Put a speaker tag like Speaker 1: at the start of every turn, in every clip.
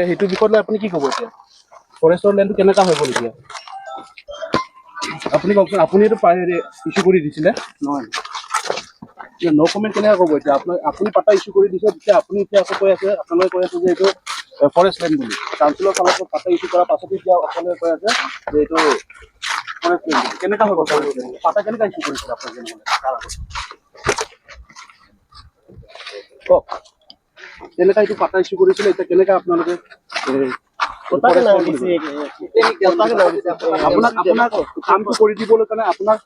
Speaker 1: কৰিলে সেইটো বিষয়লৈ আপুনি কি ক'ব এতিয়া ফৰেষ্টৰ লেণ্ডটো কেনেকা হৈ গ'ল এতিয়া আপুনি কওকচোন আপুনি এইটো ইছ্যু কৰি দিছিলে নহয় ন কমেণ্ট কেনেকৈ ক'ব এতিয়া আপুনি পাতা ইছ্যু কৰি দিছে তেতিয়া আপুনি এতিয়া আকৌ কৈ আছে আপোনালোকে কৈ আছে যে এইটো ফৰেষ্ট লেণ্ড বুলি কাউন্সিলৰ ফালৰ পৰা পাতা ইছ্যু কৰাৰ পাছতো এতিয়া অকলে কৈ আছে যে এইটো ফৰেষ্ট লেণ্ড কেনেকা হ'ব পাতা কেনেকা ইছ্যু কৰিছিলে আপোনালোকে কওক কেনেকা এইটো পাতা ইছ্যু কৰিছিলে এতিয়া কেনেকা আপোনালোকে আপোনাক কামটো কৰি দিবলৈ কাৰণে আপোনাক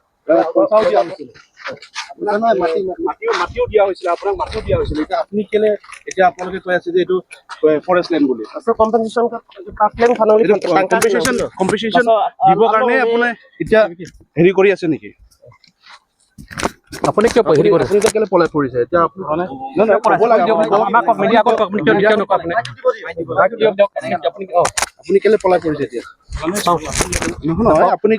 Speaker 1: পইচাও দিয়া হৈছিলে মাটিও দিয়া হৈছিলে আপোনাক মাটিও দিয়া হৈছিলে এতিয়া আপুনি কেলে এতিয়া আপোনালোকে কৈ আছে যে এইটো ফৰেষ্ট লেণ্ড বুলি কম্পেনচেশ্যন দিবৰ কাৰণে আপুনি এতিয়া হেৰি কৰি আছে নেকি আপুনি কিয় হেৰি কৰে আপুনি কেলে পলাই পৰিছে এতিয়া আপুনি কেলে পলাই পৰিছে এতিয়া নহয় আপুনি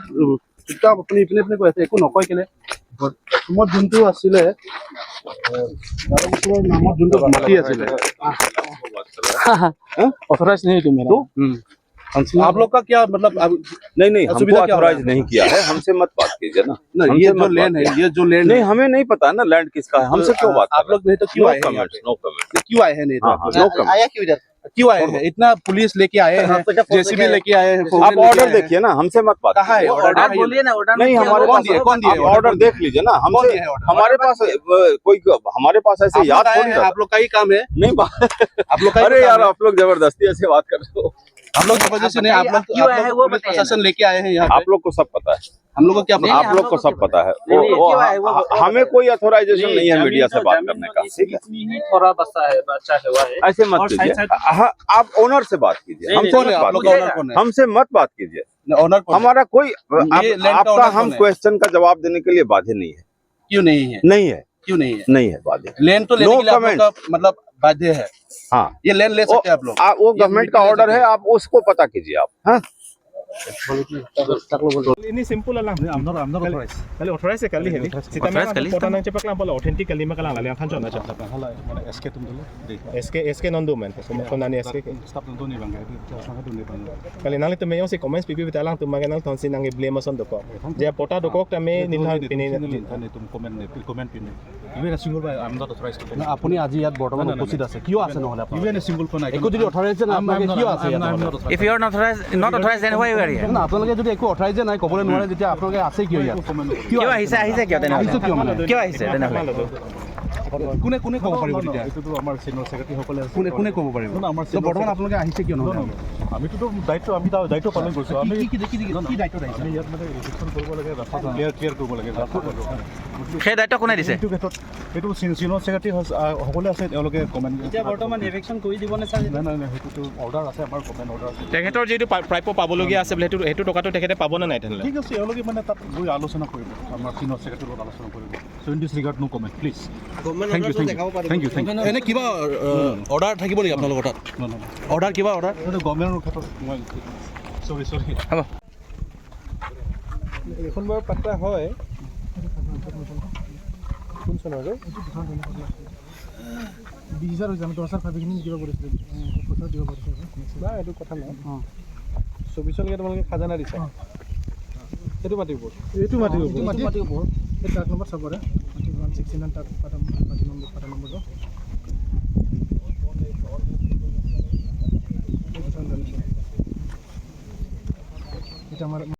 Speaker 1: আপুনি ইপিনে ইপিনে কৈ আছে একো নকয় কেলে অসমত যোনটো আছিলে নামত যোনটো মাটি আছিলে ऑथराइज नहीं तुम आप लोग का क्या मतलब
Speaker 2: नहीं हमको ऑथराइज नहीं किया है हमसे मत बात कीजिए ना
Speaker 1: ये जो लैंड है ये जो लैंड
Speaker 2: नहीं हमें नहीं पता ना लैंड किसका है हमसे क्यों बात
Speaker 1: आप लोग नहीं तो क्यों आए हैं
Speaker 2: नो कमेंट
Speaker 1: क्यों आए हैं नहीं
Speaker 2: नो कमेंट
Speaker 3: आया क्यों इधर
Speaker 1: क्यों आए हैं इतना पुलिस लेके आए हैं जेसीबी लेके आए हैं
Speaker 2: आप ऑर्डर देखिए ना हमसे मत बात
Speaker 1: कहाँ है ऑर्डर
Speaker 3: आप बोलिए ना ऑर्डर
Speaker 2: नहीं हमारे पास
Speaker 1: कौन दिए
Speaker 2: ऑर्डर देख लीजिए ना हमसे हमारे पास कोई हमारे पास ऐसे याद थोड़ी ना
Speaker 1: आप लोग का ही काम है
Speaker 2: नहीं
Speaker 1: आप लोग
Speaker 2: अरे यार आप लोग जबरदस्ती ऐसे बात कर रहे हो
Speaker 1: हम लोग जबरदस्ती नहीं आप लोग प्रशासन लेके आए हैं यहाँ
Speaker 2: आप लोग को सब पता है
Speaker 1: हम लोग को क्या पता
Speaker 2: आप लोग को सब पता है हमें कोई अथोराइजेशन नहीं है मीडिया से बात करने का ठीक है
Speaker 3: थोड़ा बच्चा हुआ है
Speaker 2: ऐसे मत कीजिए आप ओनर से बात कीजिए हमसे मत बात कीजिए
Speaker 1: ऑनर
Speaker 2: हमारा कोई आपका हम क्वेश्चन का जवाब देने के लिए बाध्य नहीं है
Speaker 1: क्यों नहीं है
Speaker 2: नहीं है
Speaker 1: क्यों नहीं है
Speaker 2: नहीं है बाध्य
Speaker 1: लैंड तो लेने के लिए आप लोग का मतलब बाध्य है
Speaker 2: हाँ
Speaker 1: ये लैंड ले सकते हैं आप लोग
Speaker 2: वो गवर्नमेंट का ऑर्डर है आप उसको पता कीजिए आप हाँ
Speaker 4: Ini simple lang. I'm not authorized. Kali authorized kali heli. Sita me pota nang cepak lang pala authentic kali me kala lali ang kanjon aja.
Speaker 5: Hala mana SK tum dulu.
Speaker 4: SK non do man. So ko nani SK.
Speaker 5: Stop tum ni bang. Sangat tum ni bang.
Speaker 4: Kali nang itu me yung si comments pipi bitalang tum maganang ton sinang blame son doko. Dia pota doko ta me nilha pini.
Speaker 5: Tani tum comment pini. Even a single by I'm not authorized to.
Speaker 1: না আপুনি আজি ইয়াত বৰ্তমান উপস্থিত আছে কিয় আছে নহলে আপুনি
Speaker 5: Even a single phone I
Speaker 1: একো যদি অথৰাইজেন আপোনালোকে কিয় আছে ইয়াত
Speaker 5: I'm not authorized.
Speaker 3: If you are not authorized, then why you are here?
Speaker 1: না আপোনালোকে যদি একো অথৰাইজে নাই ক'বলৈ নোৱাৰে যেতিয়া আপোনালোকে আছে কিয় ইয়াত
Speaker 3: কিয় আহিছে কিয় তেনেহ'লে
Speaker 1: আহিছো কিয় মানে
Speaker 3: কিয় আহিছে তেনেহ'লে
Speaker 1: কোনে কোনে ক'ব পাৰিব তেতিয়া
Speaker 5: এইটোতো আমাৰ চিনিয়ৰ সেক্ৰেটাৰী সকলে আছে
Speaker 1: কোনে কোনে ক'ব পাৰিব
Speaker 5: আমাৰ
Speaker 1: তো বৰ্তমান আপোনালোকে আহিছে কিয় নহলে
Speaker 5: আমিতো দায়িত্ব পালন কৰিছোঁ আমি
Speaker 1: কি দায়িত্ব আহিছে
Speaker 5: আমি ইয়াত মানে ৰিজেকশ্যন কৰিব লাগে ৰাস্তা ক্লিয়াৰ কৰিব লাগে
Speaker 3: সেই দায়িত্ব কোনে দিছে
Speaker 5: এইটো ক্ষেত্ৰত এইটো চিনিয়ৰ সেক্ৰেটাৰী সকলে আছে তেওঁলোকে কমেণ্ট
Speaker 3: এতিয়া বৰ্তমান ইলেকশ্যন কৰি দিবনে ছাৰ
Speaker 5: নাই সেইটোতো অৰ্ডাৰ আছে আমাৰ কমেণ্ট অৰ্ডাৰ আছে
Speaker 4: তেখেতৰ যিটো প্ৰাপ্য পাবলগীয়া আছে বোলে সেইটো টকাটো তেখেতে পাব নে নাই তেনেহ'লে
Speaker 5: ঠিক আছে এওঁলোকে মানে তাত গৈ আলোচনা কৰিব আমাৰ চিনিয়ৰ সেক্ৰেটাৰীৰ লগত আলোচনা কৰিব so' in this regard no comment please thank you
Speaker 1: এনে কিবা অৰ্ডাৰ থাকিব নেকি আপোনালোকৰ তাত অৰ্ডাৰ কিবা অৰ্ডাৰ
Speaker 5: এইটো গভৰ্ণমেণ্টৰ ক্ষেত্ৰত মই চৰি
Speaker 3: হ'ব
Speaker 4: এখন বাৰু পাত্তা হয় কোন চনৰ যে
Speaker 5: 20,000 হৈছে আমি 10,000 ভাবিখিনি কিবা কৰিছিলোঁ পইচা দিব পাৰিছোঁ
Speaker 4: না এইটো কথা নহয় 24 তোমালোকে খাজানা দিছা সেইটো মাটিৰ ওপৰত
Speaker 5: এইটো মাটিৰ ওপৰত এই ট্ৰাক নম্বৰ চাবৰে 169 ট্ৰাক পাটা নম্বৰটো এটা আমাৰ